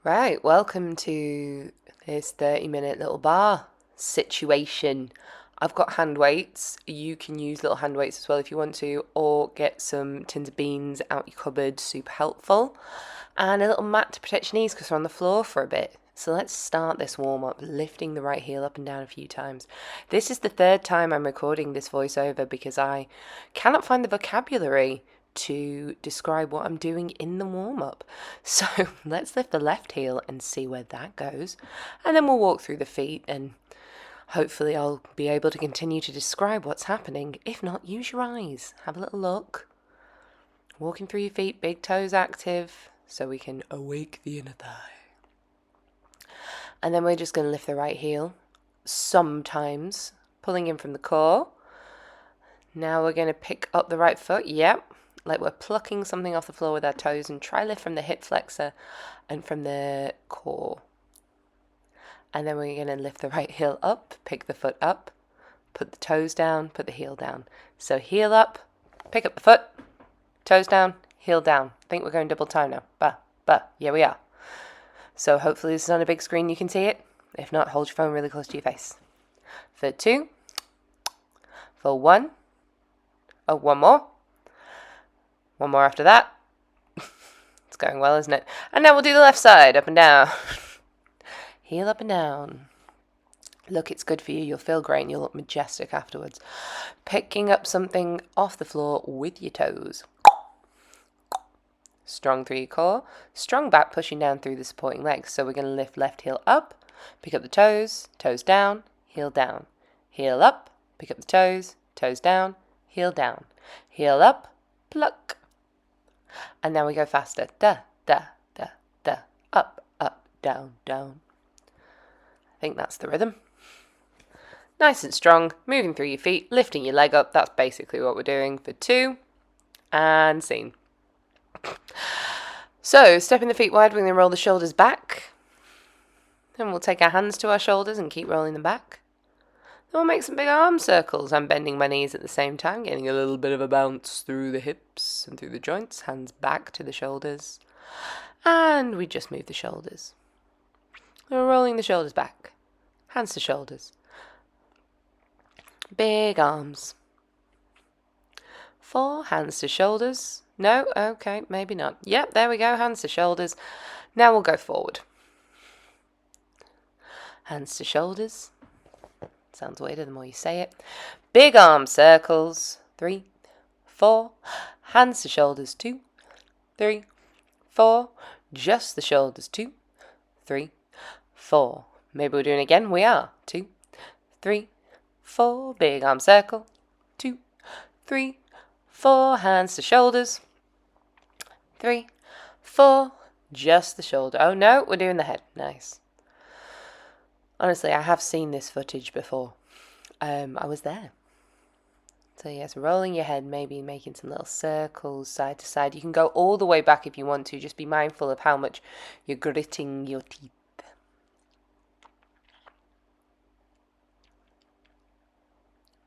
Right, welcome to this 30-minute little bar situation. I've got hand weights. You can use little hand weights as well if you want to, or get some tins of beans out your cupboard, super helpful. And a little mat to protect your knees because we're on the floor for a bit. So let's start this warm up, lifting the right heel up and down a few times. This is the third time I'm recording this voiceover because I cannot find the vocabulary to describe what I'm doing in the warm-up. So let's lift the left heel and see where that goes. And then we'll walk through the feet and hopefully I'll be able to continue to describe what's happening. If not, use your eyes. Have a little look. Walking through your feet, big toes active, so we can awake the inner thigh. And then we're just going to lift the right heel, sometimes pulling in from the core. Now we're going to pick up the right foot. Yep. Like we're plucking something off the floor with our toes, and try lift from the hip flexor and from the core. And then we're going to lift the right heel up, pick the foot up, put the toes down, put the heel down. So heel up, pick up the foot, toes down, heel down. I think we're going double time now. Yeah, we are. So hopefully this is on a big screen, you can see it. If not, hold your phone really close to your face. For 2, for 1, oh, 1 more. 1 more after that. It's going well, isn't it? And now we'll do the left side, up and down. Heel up and down. Look, it's good for you. You'll feel great and you'll look majestic afterwards. Picking up something off the floor with your toes. Strong through your core. Strong back pushing down through the supporting legs. So we're going to lift left heel up, pick up the toes, toes down, heel down. Heel up, pick up the toes, toes down, heel down. Heel up, pluck. And now we go faster. Da, da, da, da. Up, up, down, down. I think that's the rhythm. Nice and strong. Moving through your feet, lifting your leg up. That's basically what we're doing for 2. And scene. So, stepping the feet wide, we're going to roll the shoulders back. Then we'll take our hands to our shoulders and keep rolling them back. Then we'll make some big arm circles. I'm bending my knees at the same time, getting a little bit of a bounce through the hips and through the joints. Hands back to the shoulders. And we just move the shoulders. We're rolling the shoulders back. Hands to shoulders. Big arms. 4, hands to shoulders. No? Okay, maybe not. Yep, there we go. Hands to shoulders. Now we'll go forward. Hands to shoulders. Sounds weirder the more you say it. Big arm circles. 3, 4. Hands to shoulders. 2, 3, 4. Just the shoulders. 2, 3, 4. Maybe we're doing it again. We are. 2, 3, 4. Big arm circle. 2, 3, 4. Hands to shoulders. 3, 4. Just the shoulder. Oh no, we're doing the head. Nice. Honestly, I have seen this footage before. I was there. So yes, rolling your head, maybe making some little circles side to side. You can go all the way back if you want to. Just be mindful of how much you're gritting your teeth.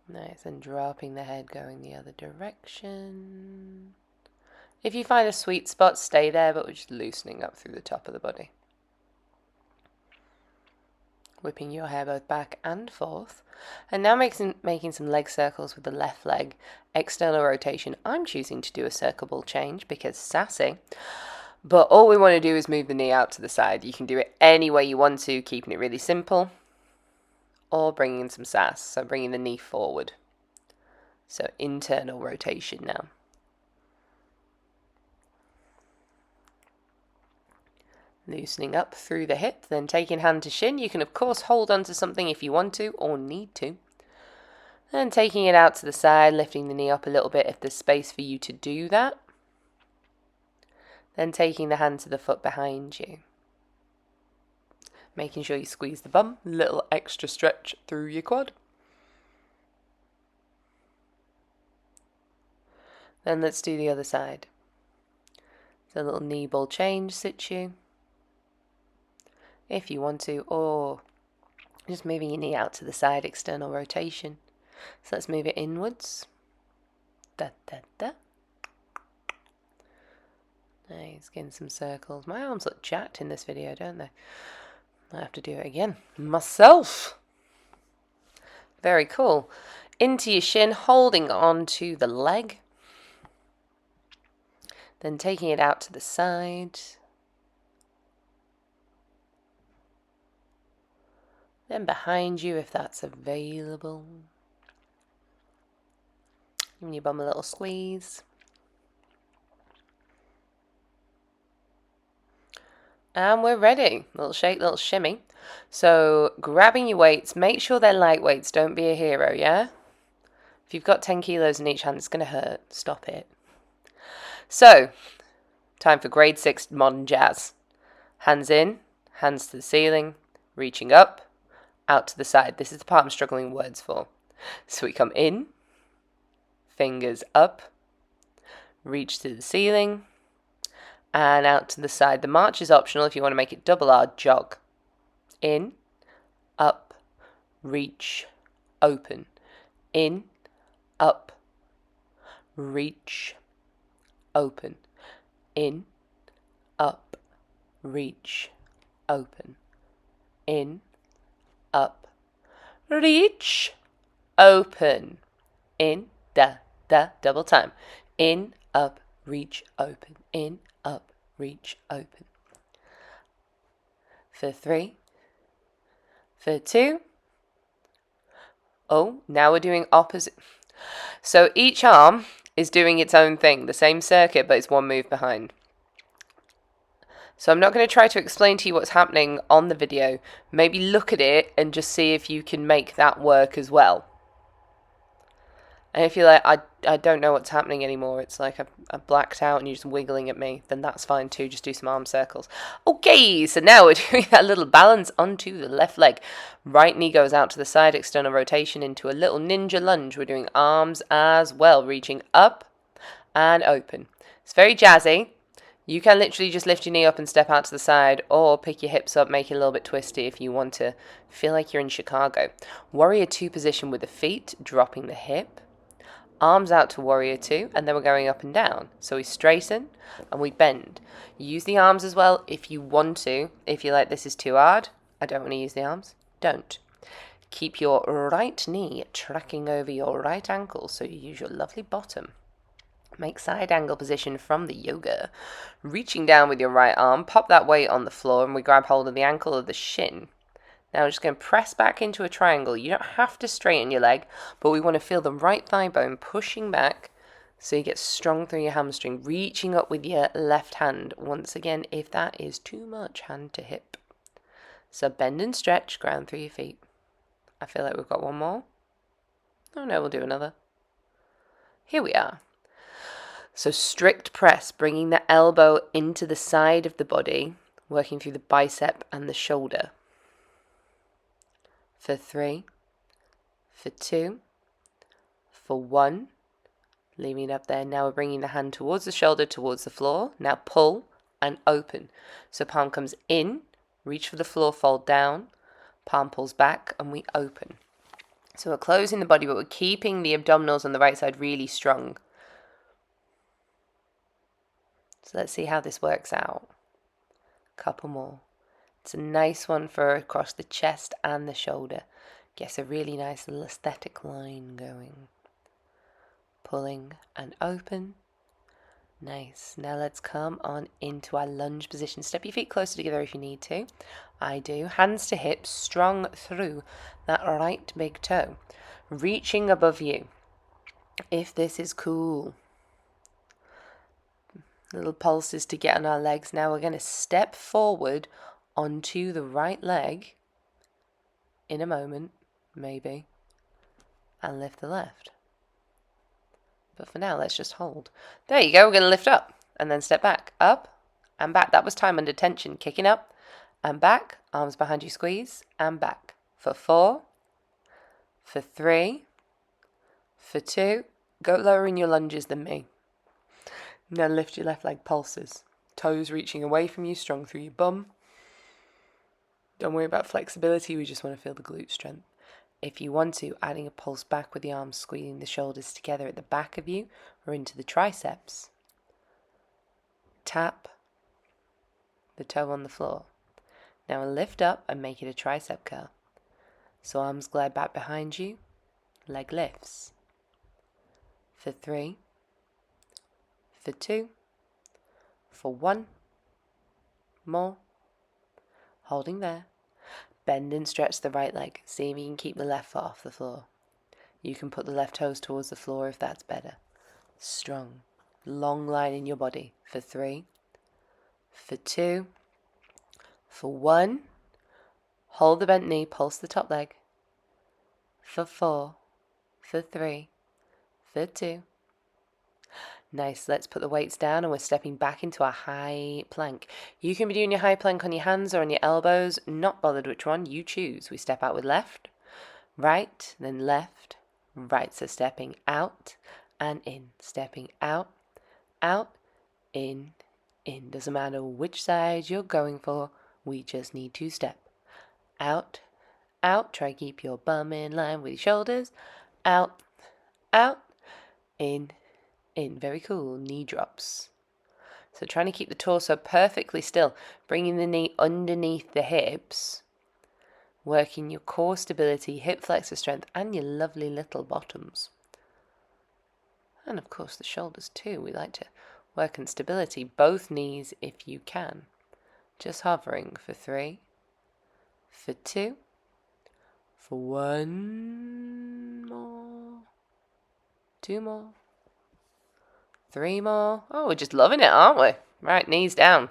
Nice, and dropping the head, going the other direction. If you find a sweet spot, stay there, but we're just loosening up through the top of the body. Whipping your hair both back and forth. And now making some leg circles with the left leg. External rotation. I'm choosing to do a circle ball change because sassy. But all we want to do is move the knee out to the side. You can do it any way you want to, keeping it really simple. Or bringing in some sass, so bringing the knee forward. So internal rotation now. Loosening up through the hip, then taking hand to shin. You can of course hold onto something if you want to or need to. Then taking it out to the side, lifting the knee up a little bit if there's space for you to do that. Then taking the hand to the foot behind you. Making sure you squeeze the bum, little extra stretch through your quad. Then let's do the other side. So a little knee ball change situ. If you want to, or just moving your knee out to the side, external rotation. So let's move it inwards. Da, da, da. Nice, getting some circles. My arms look jacked in this video, don't they? I have to do it again myself. Very cool. Into your shin, holding on to the leg. Then taking it out to the side. Then behind you if that's available. Giving your bum a little squeeze. And we're ready. Little shake, little shimmy. So grabbing your weights, make sure they're light weights. Don't be a hero, yeah? If you've got 10 kilos in each hand, it's going to hurt. Stop it. So, time for grade 6 modern jazz. Hands in, hands to the ceiling, reaching up, out to the side. This is the part I'm struggling with words for. So we come in, fingers up, reach to the ceiling, and out to the side. The march is optional if you want to make it double R, jog. In, up, reach, open. In, up, reach, open. In, up, reach, open. In, up, reach, open. In, double time. In, up, reach, open. In, up, reach, open. For 3, for 2. Oh, now we're doing opposite. So each arm is doing its own thing, the same circuit, but it's one move behind. So I'm not going to try to explain to you what's happening on the video. Maybe look at it and just see if you can make that work as well. And if you're like, I don't know what's happening anymore, it's like I blacked out and you're just wiggling at me, then that's fine too, just do some arm circles. Okay, so now we're doing that little balance onto the left leg. Right knee goes out to the side, external rotation into a little ninja lunge. We're doing arms as well, reaching up and open. It's very jazzy. You can literally just lift your knee up and step out to the side, or pick your hips up, make it a little bit twisty if you want to feel like you're in Chicago. Warrior 2 position with the feet, dropping the hip. Arms out to warrior 2, and then we're going up and down. So we straighten and we bend. Use the arms as well if you want to. If you're like, this is too hard, I don't want to use the arms, don't. Keep your right knee tracking over your right ankle, so you use your lovely bottom. Make side angle position from the yoga. Reaching down with your right arm, pop that weight on the floor, and we grab hold of the ankle of the shin. Now we're just going to press back into a triangle. You don't have to straighten your leg, but we want to feel the right thigh bone pushing back so you get strong through your hamstring. Reaching up with your left hand. Once again, if that is too much, hand to hip. So bend and stretch, ground through your feet. I feel like we've got one more. Oh no, we'll do another. Here we are. So strict press, bringing the elbow into the side of the body, working through the bicep and the shoulder. For 3, for 2, for 1, leaving it up there. Now we're bringing the hand towards the shoulder, towards the floor. Now pull and open. So palm comes in, reach for the floor, fold down, palm pulls back, and we open. So we're closing the body, but we're keeping the abdominals on the right side really strong. So let's see how this works out. Couple more. It's a nice one for across the chest and the shoulder. Gets a really nice little aesthetic line going. Pulling and open. Nice. Now let's come on into our lunge position. Step your feet closer together if you need to. I do. Hands to hips, strong through that right big toe. Reaching above you. If this is cool. Little pulses to get on our legs. Now we're going to step forward onto the right leg in a moment, maybe, and lift the left. But for now, let's just hold. There you go, we're going to lift up and then step back, up and back. That was time under tension, kicking up and back, arms behind you, squeeze, and back. For 4, for 3, for 2, go lower in your lunges than me. Now lift your left leg, pulses. Toes reaching away from you, strong through your bum. Don't worry about flexibility, we just want to feel the glute strength. If you want to, adding a pulse back with the arms, squeezing the shoulders together at the back of you or into the triceps. tap the toe on the floor. Now lift up and make it a tricep curl. So arms glide back behind you, leg lifts. For 3, for 2, for 1, more. Holding there. Bend and stretch the right leg. See if you can keep the left foot off the floor. You can put the left toes towards the floor if that's better. Strong. Long line in your body. For 3, for 2, for 1. Hold the bent knee, pulse the top leg. For 4, for 3, for 2. Nice, let's put the weights down and we're stepping back into our high plank. You can be doing your high plank on your hands or on your elbows, not bothered which one, you choose. We step out with left, right, then left, right. So stepping out and in, stepping out, in. Doesn't matter which side you're going for, we just need to step. Out, try to keep your bum in line with your shoulders. Out, in. Very cool. Knee drops. So trying to keep the torso perfectly still, bringing the knee underneath the hips, working your core stability, hip flexor strength, and your lovely little bottoms. And of course the shoulders too. We like to work on stability. Both knees if you can. Just hovering for 3, for 2, for 1 more, 2 more, 3 more. Oh, we're just loving it, aren't we? Right, knees down.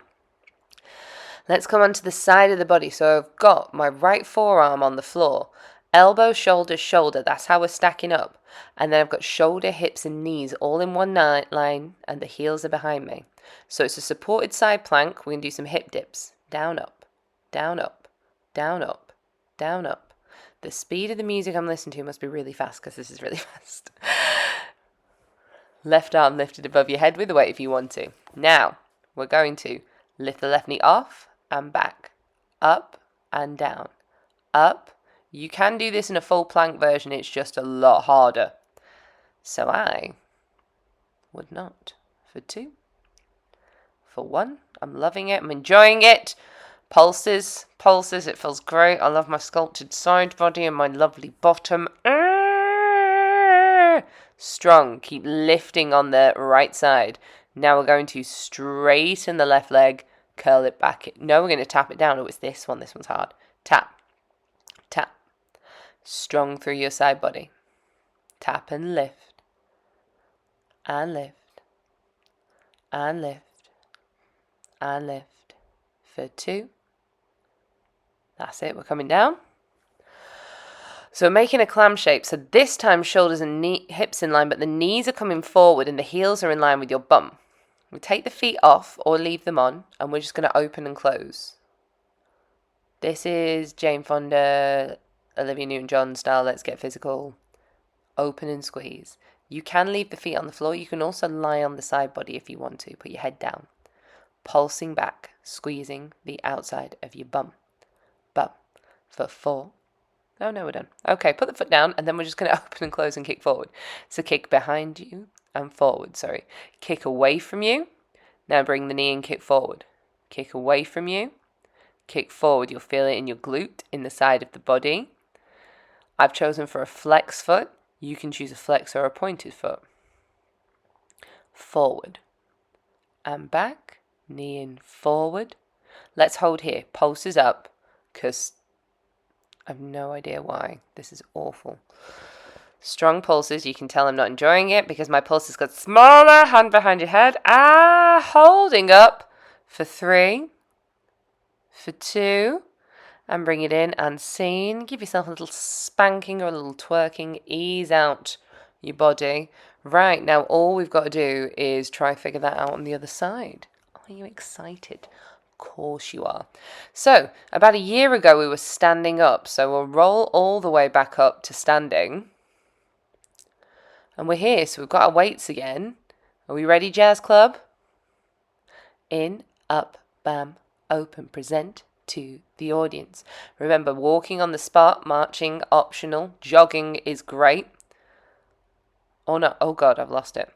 Let's come onto the side of the body. So I've got my right forearm on the floor. Elbow, shoulder, shoulder. That's how we're stacking up. And then I've got shoulder, hips, and knees all in one line, and the heels are behind me. So it's a supported side plank. We're going to do some hip dips. Down, up, down, up, down, up, down, up. The speed of the music I'm listening to must be really fast because this is really fast. Left arm lifted above your head with the weight if you want to. Now, we're going to lift the left knee off and back, up and down, up. You can do this in a full plank version, it's just a lot harder. So I would not. For 2, for 1, I'm loving it, I'm enjoying it. Pulses, it feels great. I love my sculpted side body and my lovely bottom. Strong, keep lifting on the right side. Now we're going to straighten the left leg, curl it back. No, we're going to tap it down. Oh, it's this one. This one's hard. Tap, tap. Strong through your side body. Tap and lift, and lift, and lift, and lift. For 2. That's it. We're coming down. So we're making a clam shape. So this time shoulders and hips in line, but the knees are coming forward and the heels are in line with your bum. We take the feet off or leave them on, and we're just going to open and close. This is Jane Fonda, Olivia Newton-John style, Let's Get Physical. Open and squeeze. You can leave the feet on the floor. You can also lie on the side body if you want to. Put your head down. Pulsing back, squeezing the outside of your bum. Bum. For 4. Oh, no, we're done. Okay, put the foot down, and then we're just going to open and close and kick forward. So kick behind you and forward, Kick away from you. Now bring the knee and kick forward. Kick away from you. Kick forward. You'll feel it in your glute, in the side of the body. I've chosen for a flex foot. You can choose a flex or a pointed foot. Forward. And back. Knee in, forward. Let's hold here. Pulses up, because I have no idea why. This is awful. Strong pulses. You can tell I'm not enjoying it because my pulses got smaller. Hand behind your head. Holding up for 3, for 2, and bring it in and scene. Give yourself a little spanking or a little twerking. Ease out your body. Right, now all we've got to do is try to figure that out on the other side. Are you excited? Of course you are. So, about a year ago we were standing up. So we'll roll all the way back up to standing. And we're here, so we've got our weights again. Are we ready, Jazz Club? In, up, bam, open, present to the audience. Remember, walking on the spot, marching, optional. Jogging is great. Oh no, oh God, I've lost it.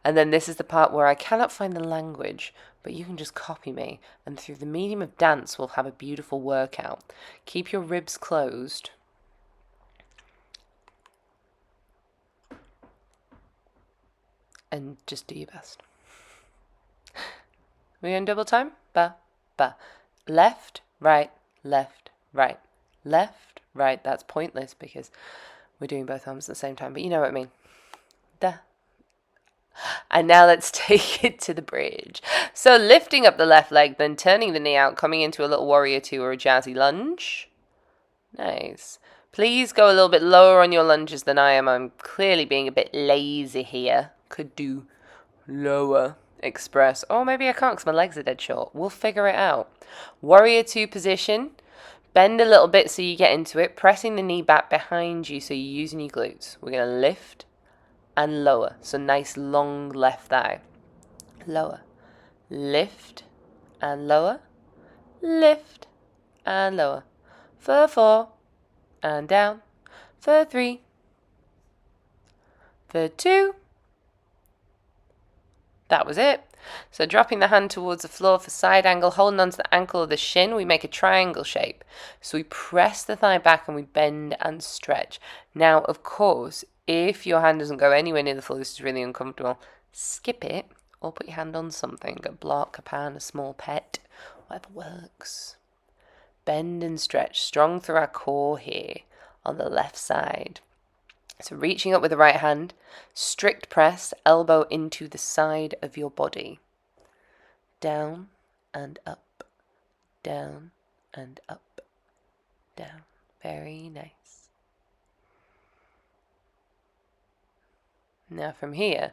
And then this is the part where I cannot find the language, but you can just copy me, and through the medium of dance, we'll have a beautiful workout. Keep your ribs closed. And just do your best. We're in double time. Ba, ba. Left, right, left, right, left, right. That's pointless because we're doing both arms at the same time, but you know what I mean. Da. And now let's take it to the bridge. So lifting up the left leg, then turning the knee out, coming into a little warrior two or a jazzy lunge. Nice. Please go a little bit lower on your lunges than I am. I'm clearly being a bit lazy here. Could do lower. Express. Oh, maybe I can't because my legs are dead short. We'll figure it out. Warrior two position. Bend a little bit so you get into it. Pressing the knee back behind you so you're using your glutes. We're going to lift and lower. So nice long left thigh. Lower. Lift and lower. Lift and lower. For 4 and down. For 3. For 2. That was it. So dropping the hand towards the floor for side angle, holding onto the ankle of the shin, we make a triangle shape. So we press the thigh back and we bend and stretch. Now, of course, if your hand doesn't go anywhere near the floor, this is really uncomfortable, skip it or put your hand on something, a block, a pan, a small pet, whatever works. Bend and stretch, strong through our core here on the left side. So reaching up with the right hand, strict press, elbow into the side of your body. Down and up, down and up, down. Very nice. Now from here,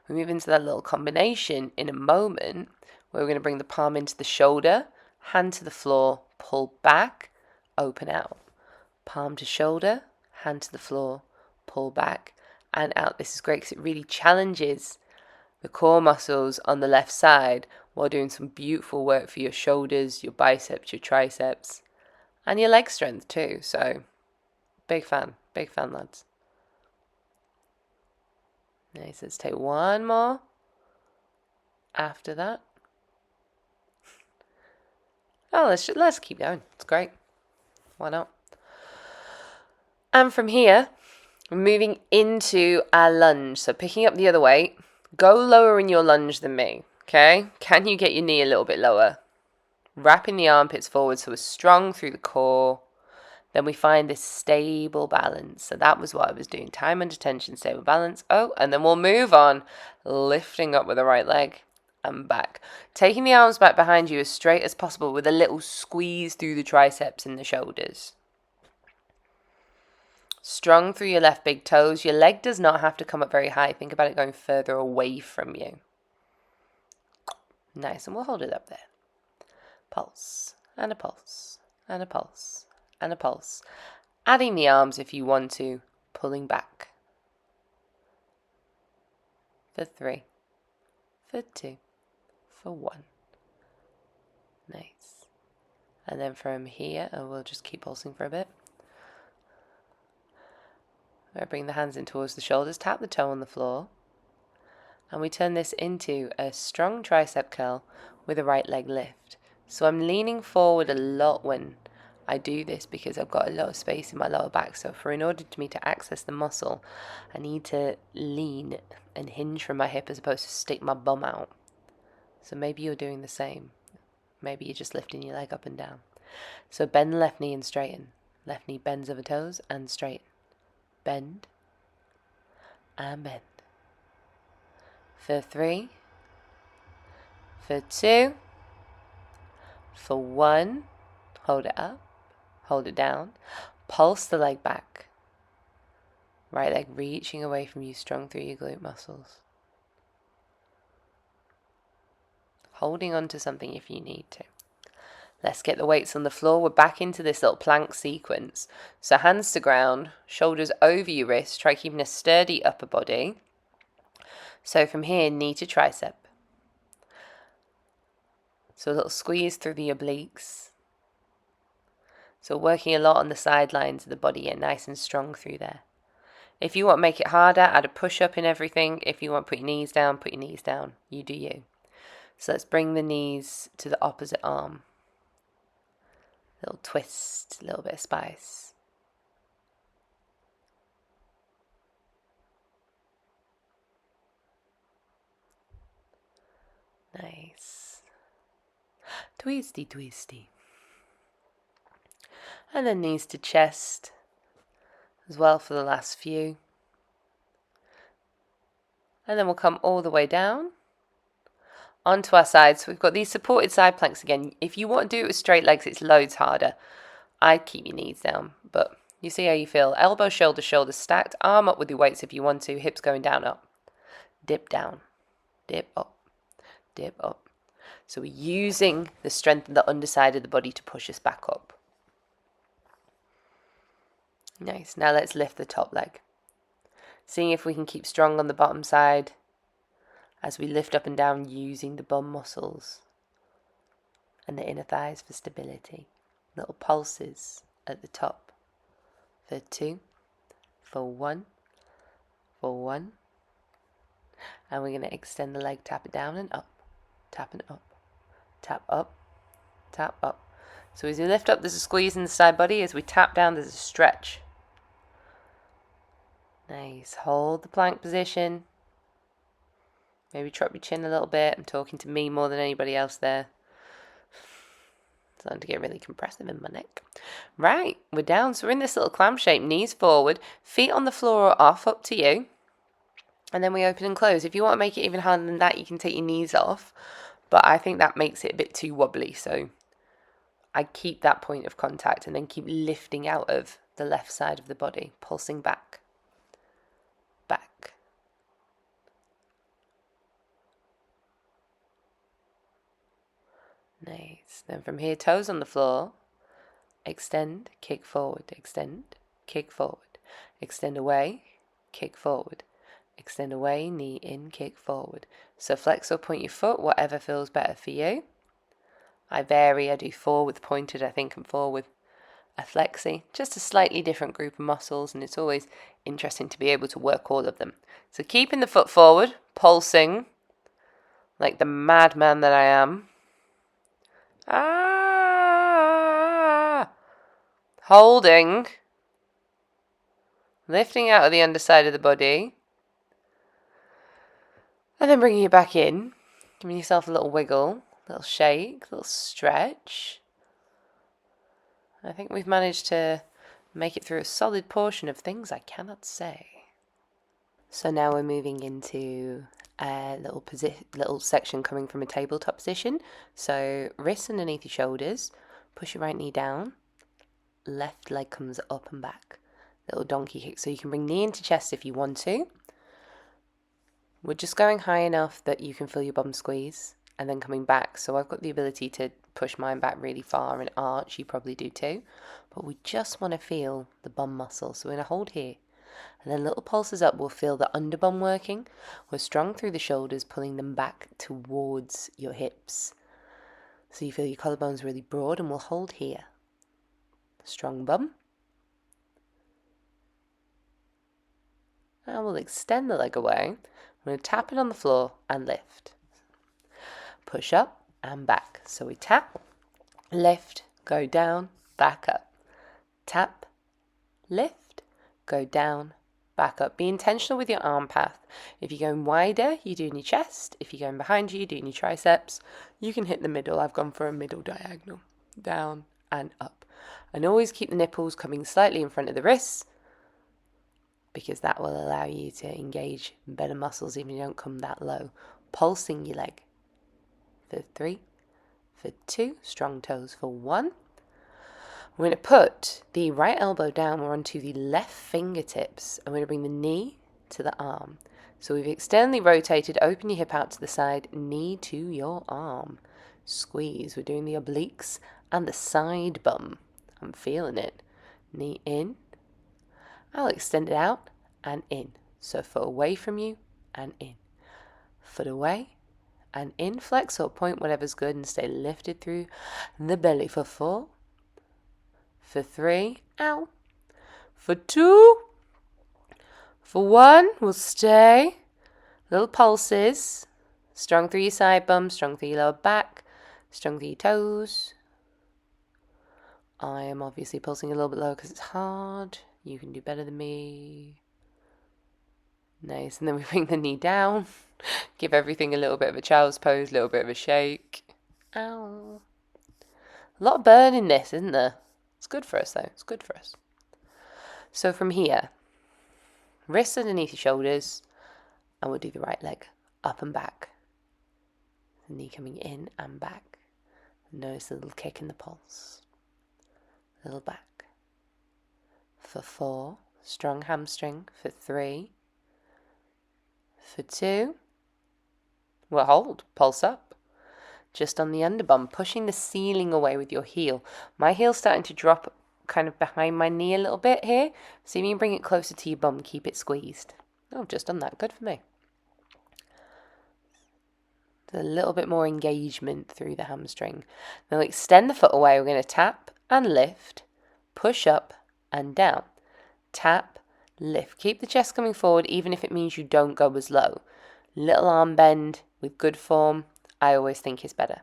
we move into that little combination in a moment where we're going to bring the palm into the shoulder, hand to the floor, pull back, open out. Palm to shoulder, hand to the floor, pull back and out. This is great because it really challenges the core muscles on the left side while doing some beautiful work for your shoulders, your biceps, your triceps, and your leg strength too. So, big fan, lads. Nice, let's take one more after that. Oh, let's keep going. It's great. Why not? And from here, we're moving into our lunge. So picking up the other weight, go lower in your lunge than me, okay? Can you get your knee a little bit lower? Wrapping the armpits forward so we're strong through the core. Then we find this stable balance. So that was what I was doing. Time under tension, stable balance. Oh, and then we'll move on, lifting up with the right leg and back. Taking the arms back behind you as straight as possible with a little squeeze through the triceps and the shoulders. Strong through your left big toes. Your leg does not have to come up very high. Think about it going further away from you. Nice, and we'll hold it up there. Pulse, and a pulse, and a pulse, and a pulse. Adding the arms if you want to, pulling back. For 3, for 2, for 1. Nice. And then from here, we'll just keep pulsing for a bit. Bring the hands in towards the shoulders, tap the toe on the floor, and we turn this into a strong tricep curl with a right leg lift. So I'm leaning forward a lot when I do this because I've got a lot of space in my lower back. So in order for me to access the muscle, I need to lean and hinge from my hip as opposed to stick my bum out. So maybe you're doing the same. Maybe you're just lifting your leg up and down. So bend the left knee and straighten. Left knee bends over toes and straighten. Bend and bend. For 3, for 2, for 1, hold it up, hold it down, pulse the leg back. Right leg reaching away from you, strong through your glute muscles. Holding on to something if you need to. Let's get the weights on the floor. We're back into this little plank sequence. So hands to ground, shoulders over your wrists. Try keeping a sturdy upper body. So from here, knee to tricep. So a little squeeze through the obliques. So working a lot on the sidelines of the body, yeah, nice and strong through there. If you want to make it harder, add a push-up in everything. If you want to put your knees down, put your knees down. You do you. So let's bring the knees to the opposite arm. Little twist, a little bit of spice. Nice. Twisty, twisty. And then knees to chest as well for the last few. And then we'll come all the way down onto our sides. So we've got these supported side planks again. If you want to do it with straight legs, it's loads harder. I'd keep your knees down, but you see how you feel. Elbow, shoulder, shoulders stacked. Arm up with your weights if you want to. Hips going down, up. Dip down. Dip up. Dip up. So we're using the strength of the underside of the body to push us back up. Nice. Now let's lift the top leg. Seeing if we can keep strong on the bottom side as we lift up and down using the bum muscles and the inner thighs for stability. Little pulses at the top. For 2, for 1, for 1. And we're going to extend the leg, tap it down and up, tap and up, tap up, tap up. So as we lift up, there's a squeeze in the side body. As we tap down, there's a stretch. Nice. Hold the plank position. Maybe drop your chin a little bit. I'm talking to me more than anybody else there. Starting to get really compressive in my neck. Right, we're down. So we're in this little clam shape. Knees forward, feet on the floor or off, up to you. And then we open and close. If you want to make it even harder than that, you can take your knees off. But I think that makes it a bit too wobbly. So I keep that point of contact and then keep lifting out of the left side of the body, pulsing back. Back. Nice. Then from here, toes on the floor. Extend, kick forward. Extend, kick forward. Extend away, kick forward. Extend away, knee in, kick forward. So flex or point your foot, whatever feels better for you. I vary. I do 4 with pointed, I think, and 4 with a flexi. Just a slightly different group of muscles, and it's always interesting to be able to work all of them. So keeping the foot forward, pulsing like the madman that I am. Holding. Lifting out of the underside of the body. And then bringing it back in. Giving yourself a little wiggle, a little shake, a little stretch. I think we've managed to make it through a solid portion of things I cannot say. So now we're moving into a little section coming from a tabletop position. So wrists underneath your shoulders. Push your right knee down. Left leg comes up and back. Little donkey kick. So you can bring knee into chest if you want to. We're just going high enough that you can feel your bum squeeze and then coming back. So I've got the ability to push mine back really far and arch. You probably do too. But we just want to feel the bum muscle. So we're going to hold here. And then little pulses up, we'll feel the under bum working. We're strong through the shoulders, pulling them back towards your hips. So you feel your collarbones really broad, and we'll hold here. Strong bum. And we'll extend the leg away. We're going to tap it on the floor and lift. Push up and back. So we tap, lift, go down, back up. Tap, lift, go down, back up. Be intentional with your arm path. If you're going wider, you're doing your chest. If you're going behind you, you're doing your triceps. You can hit the middle. I've gone for a middle diagonal. Down and up. And always keep the nipples coming slightly in front of the wrists, because that will allow you to engage better muscles even if you don't come that low. Pulsing your leg. For 3, for 2, strong toes for 1. We're going to put the right elbow down. We're onto the left fingertips. And we're going to bring the knee to the arm. So we've externally rotated. Open your hip out to the side. Knee to your arm. Squeeze. We're doing the obliques and the side bum. I'm feeling it. Knee in. I'll extend it out and in. So foot away from you and in. Foot away and in. Flex or point, whatever's good, and stay lifted through the belly for 4. For 3, ow. For 2, for 1, we'll stay. Little pulses. Strong through your side bum, strong through your lower back, strong through your toes. I am obviously pulsing a little bit lower because it's hard. You can do better than me. Nice. And then we bring the knee down. Give everything a little bit of a child's pose, a little bit of a shake. Ow. A lot of burn in this, isn't there? It's good for us, though. It's good for us. So from here, wrists underneath your shoulders, and we'll do the right leg up and back. The knee coming in and back. Notice a little kick in the pulse. Little back. For 4, strong hamstring. For 3. For 2. Well, hold. Pulse up. Just on the underbum, pushing the ceiling away with your heel. My heel's starting to drop kind of behind my knee a little bit here. See if you can bring it closer to your bum, keep it squeezed. Oh, I've just done that. Good for me. A little bit more engagement through the hamstring. Now extend the foot away. We're going to tap and lift, push up and down. Tap, lift. Keep the chest coming forward even if it means you don't go as low. Little arm bend with good form, I always think is better.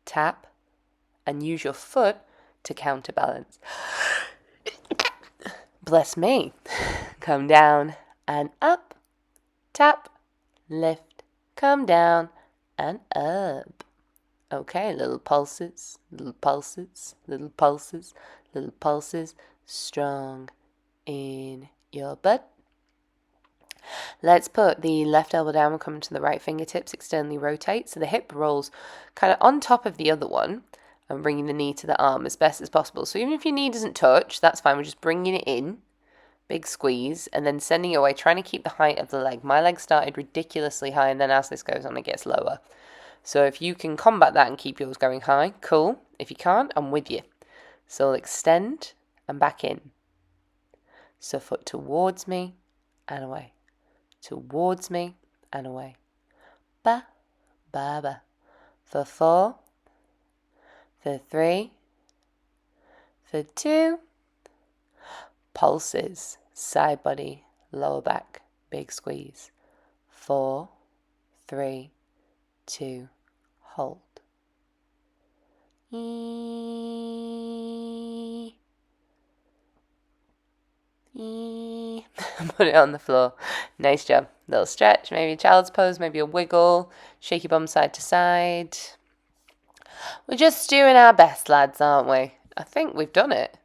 Tap and use your foot to counterbalance. Bless me. Come down and up. Tap, lift. Come down and up. Okay, little pulses, little pulses, little pulses, little pulses. Strong in your butt. Let's put the left elbow down. We'll come to the right fingertips, externally rotate. So the hip rolls kind of on top of the other one and bringing the knee to the arm as best as possible. So even if your knee doesn't touch, that's fine. We're just bringing it in. Big squeeze, and then sending it away, trying to keep the height of the leg. My leg started ridiculously high, and then as this goes on, it gets lower. So if you can combat that and keep yours going high, cool. If you can't, I'm with you. So I'll extend and back in. So foot towards me and away. Towards me and away. Ba, ba, ba. For 4. For 3. For 2. Pulses, side body, lower back, big squeeze. 4, 3, 2, hold. Put it on the floor. Nice job. Little stretch, maybe a child's pose, maybe a wiggle. Shake your bum side to side. We're just doing our best, lads, aren't we? I think we've done it.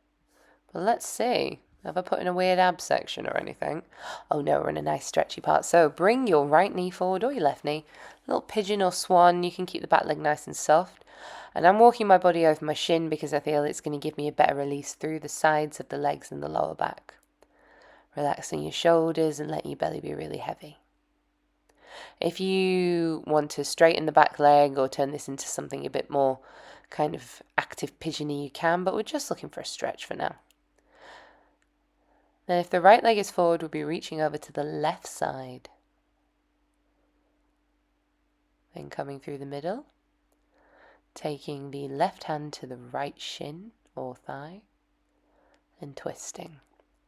But let's see. Have I put in a weird ab section or anything? Oh no, we're in a nice stretchy part. So bring your right knee forward or your left knee. Little pigeon or swan. You can keep the back leg nice and soft. And I'm walking my body over my shin because I feel it's going to give me a better release through the sides of the legs and the lower back. Relaxing your shoulders and letting your belly be really heavy. If you want to straighten the back leg or turn this into something a bit more kind of active pigeony, you can, but we're just looking for a stretch for now. Then if the right leg is forward, we'll be reaching over to the left side. Then coming through the middle, taking the left hand to the right shin or thigh, and twisting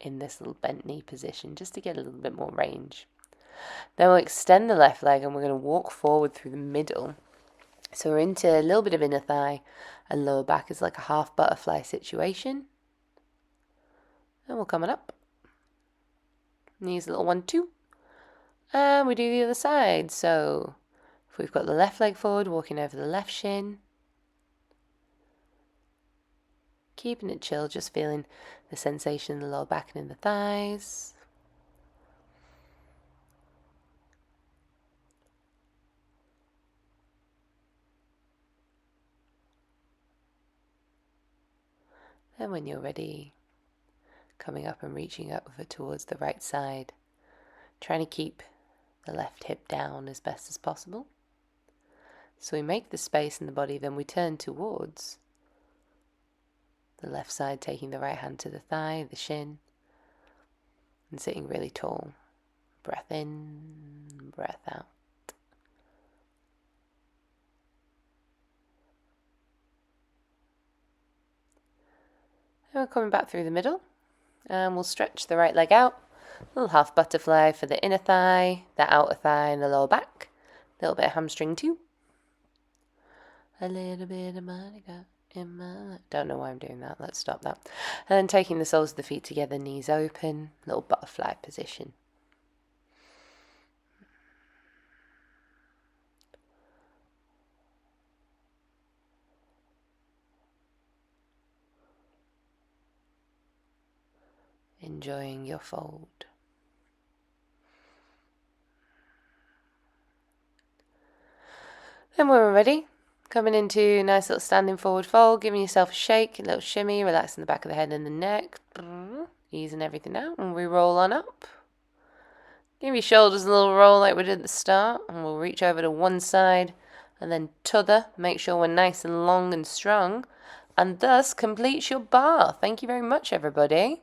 in this little bent knee position just to get a little bit more range. Then we'll extend the left leg and we're going to walk forward through the middle. So we're into a little bit of inner thigh and lower back is like a half butterfly situation. And we'll come on up. Knees a little 1, 2. And we do the other side. So if we've got the left leg forward, walking over the left shin. Keeping it chill, just feeling the sensation in the lower back and in the thighs. And when you're ready, coming up and reaching over towards the right side, trying to keep the left hip down as best as possible. So we make the space in the body, then we turn towards the left side, taking the right hand to the thigh, the shin, and sitting really tall. Breath in, breath out. And we're coming back through the middle, and we'll stretch the right leg out. A little half butterfly for the inner thigh, the outer thigh, and the lower back. little bit of hamstring too. A little bit of Monica in my... Don't know why I'm doing that. Let's stop that. And then taking the soles of the feet together, knees open, little butterfly position. Enjoying your fold. Then when we're ready, coming into nice little standing forward fold, giving yourself a shake, a little shimmy, relaxing the back of the head and the neck, easing everything out, and we roll on up. Give your shoulders a little roll like we did at the start, and we'll reach over to one side and then t'other. Make sure we're nice and long and strong, and thus completes your bar. Thank you very much, everybody.